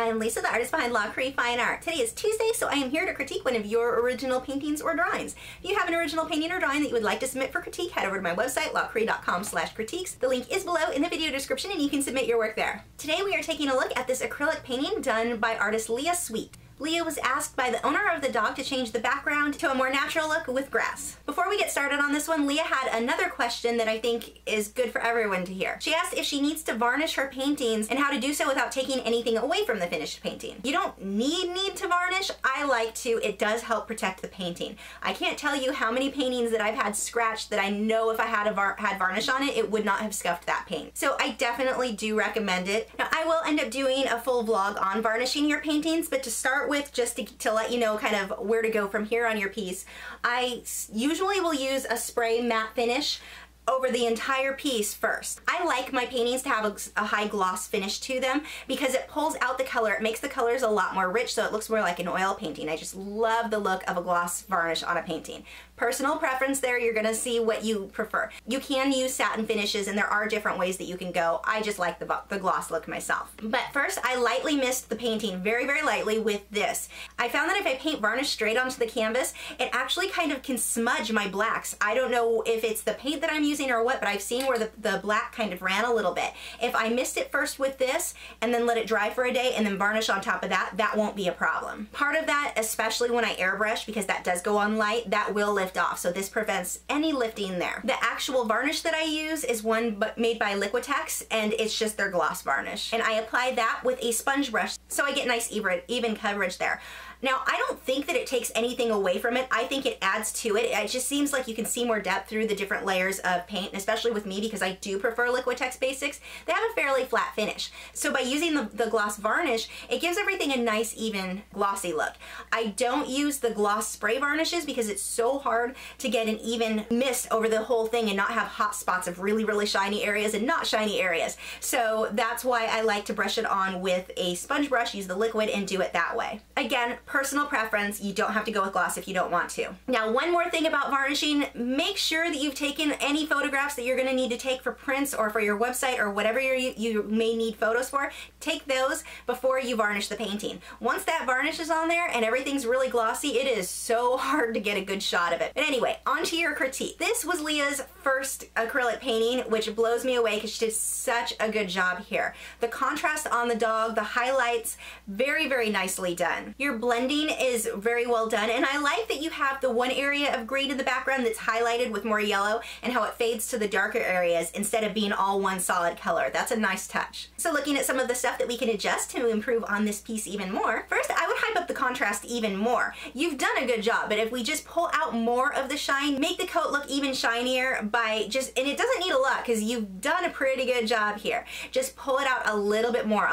I'm Lisa, the artist behind Lachri Fine Art. Today is Tuesday, so I am here to critique one of your original paintings or drawings. If you have an original painting or drawing that you would like to submit for critique, head over to my website, lachri.com/critiques. The link is below in the video description and you can submit your work there. Today we are taking a look at this acrylic painting done by artist Leah Sweet. Leah was asked by the owner of the dog to change the background to a more natural look with grass. Before we get started on this one, Leah had another question that I think is good for everyone to hear. She asked if she needs to varnish her paintings and how to do so without taking anything away from the finished painting. You don't need to varnish. I like to. It does help protect the painting. I can't tell you how many paintings that I've had scratched that I know if I had varnish on it, it would not have scuffed that paint. So I definitely do recommend it. Now I will end up doing a full vlog on varnishing your paintings, but to start with, just to let you know kind of where to go from here on your piece, I usually will use a spray matte finish over the entire piece first. I like my paintings to have a high gloss finish to them because it pulls out the color. It makes the colors a lot more rich so it looks more like an oil painting. I just love the look of a gloss varnish on a painting. Personal preference there, you're gonna see what you prefer. You can use satin finishes and there are different ways that you can go. I just like the gloss look myself. But first, I lightly mist the painting, very, very lightly with this. I found that if I paint varnish straight onto the canvas, it actually kind of can smudge my blacks. I don't know if it's the paint that I'm using or what, but I've seen where the black kind of ran a little bit. If I mist it first with this and then let it dry for a day and then varnish on top of that, that won't be a problem. Part of that, especially when I airbrush, because that does go on light, that will lift off, so this prevents any lifting there. The actual varnish that I use is one made by Liquitex, and it's just their gloss varnish. And I apply that with a sponge brush, so I get nice even coverage there. Now, I don't think that it takes anything away from it. I think it adds to it. It just seems like you can see more depth through the different layers of paint, and especially with me because I do prefer Liquitex Basics. They have a fairly flat finish. So by using the gloss varnish, it gives everything a nice, even, glossy look. I don't use the gloss spray varnishes because it's so hard to get an even mist over the whole thing and not have hot spots of really, really shiny areas and not shiny areas. So that's why I like to brush it on with a sponge brush, use the liquid, and do it that way. Again, personal preference, you don't have to go with gloss if you don't want to. Now, one more thing about varnishing, make sure that you've taken any photographs that you're going to need to take for prints or for your website or whatever you may need photos for. Take those before you varnish the painting. Once that varnish is on there and everything's really glossy, it is so hard to get a good shot of it. But anyway, on to your critique. This was Leah's first acrylic painting, which blows me away because she did such a good job here. The contrast on the dog, the highlights, very, very nicely done. Your blending is very well done, and I like that you have the one area of green in the background that's highlighted with more yellow and how it fades to the darker areas instead of being all one solid color. That's a nice touch. So looking at some of the stuff that we can adjust to improve on this piece even more, first I would hype up the contrast even more. You've done a good job, but if we just pull out more of the shine, make the coat look even shinier by just, and it doesn't need a lot because you've done a pretty good job here. Just pull it out a little bit more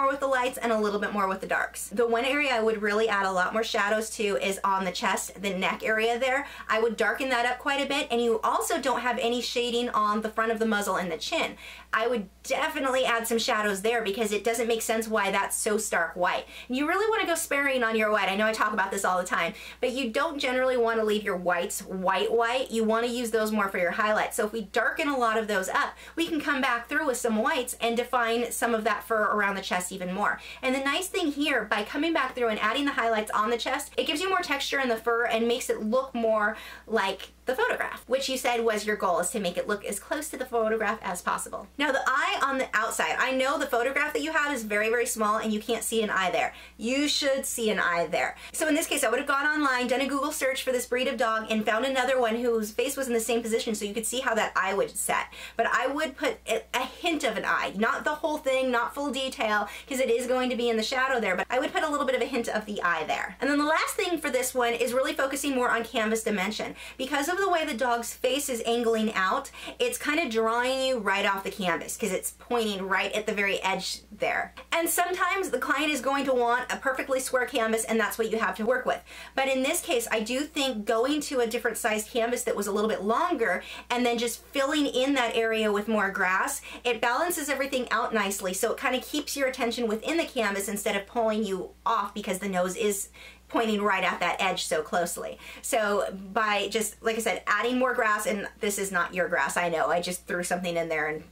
with the lights and a little bit more with the darks. The one area I would really add a lot more shadows to is on the chest, the neck area there. I would darken that up quite a bit, and you also don't have any shading on the front of the muzzle and the chin. I would definitely add some shadows there because it doesn't make sense why that's so stark white. You really want to go sparing on your white. I know I talk about this all the time, but you don't generally want to leave your whites white. You want to use those more for your highlights. So if we darken a lot of those up, we can come back through with some whites and define some of that fur around the chest even more. And the nice thing here, by coming back through and adding the highlights on the chest, it gives you more texture in the fur and makes it look more like the photograph, which you said was your goal, is to make it look as close to the photograph as possible. Now the eye on the outside, I know the photograph that you have is very, very small and you can't see an eye there. You should see an eye there. So in this case, I would have gone online, done a Google search for this breed of dog, and found another one whose face was in the same position so you could see how that eye would set. But I would put a hint of an eye, not the whole thing, not full detail, because it is going to be in the shadow there, but I would put a little bit of a hint of the eye there. And then the last thing for this one is really focusing more on canvas dimension. Because of the way the dog's face is angling out, it's kind of drawing you right off the canvas because it's pointing right at the very edge there. And sometimes the client is going to want a perfectly square canvas and that's what you have to work with. But in this case, I do think going to a different sized canvas that was a little bit longer and then just filling in that area with more grass, it balances everything out nicely, so it kind of keeps your attention within the canvas instead of pulling you off because the nose is pointing right at that edge so closely. So by just, like I said, adding more grass, and this is not your grass, I know, I just threw something in there and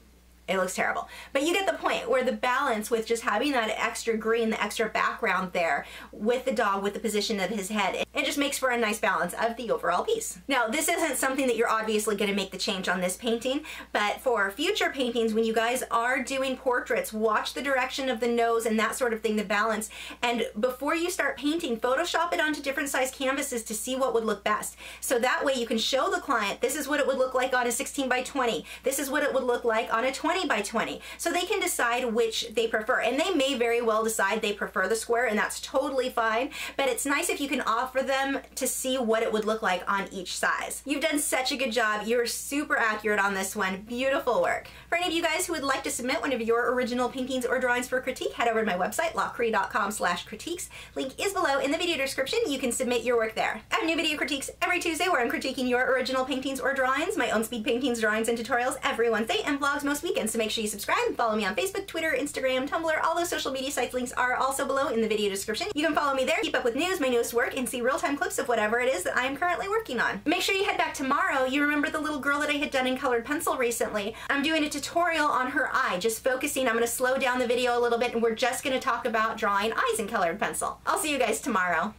It looks terrible. But you get the point, where the balance with just having that extra green, the extra background there with the dog, with the position of his head, it just makes for a nice balance of the overall piece. Now, this isn't something that you're obviously going to make the change on this painting, but for future paintings, when you guys are doing portraits, watch the direction of the nose and that sort of thing, the balance. And before you start painting, Photoshop it onto different size canvases to see what would look best. So that way you can show the client, this is what it would look like on a 16 by 20. This is what it would look like on a 20 by 20, so they can decide which they prefer. And they may very well decide they prefer the square, and that's totally fine, but it's nice if you can offer them to see what it would look like on each size. You've done such a good job. You're super accurate on this one. Beautiful work. For any of you guys who would like to submit one of your original paintings or drawings for critique, head over to my website, lachri.com/critiques. Link is below in the video description. You can submit your work there. I have new video critiques every Tuesday where I'm critiquing your original paintings or drawings, my own speed paintings, drawings, and tutorials every Wednesday, and vlogs most weekends. So make sure you subscribe and follow me on Facebook, Twitter, Instagram, Tumblr. All those social media sites links are also below in the video description. You can follow me there, keep up with news, my newest work, and see real-time clips of whatever it is that I am currently working on. Make sure you head back tomorrow. You remember the little girl that I had done in colored pencil recently? I'm doing a tutorial on her eye, just focusing. I'm going to slow down the video a little bit, and we're just going to talk about drawing eyes in colored pencil. I'll see you guys tomorrow.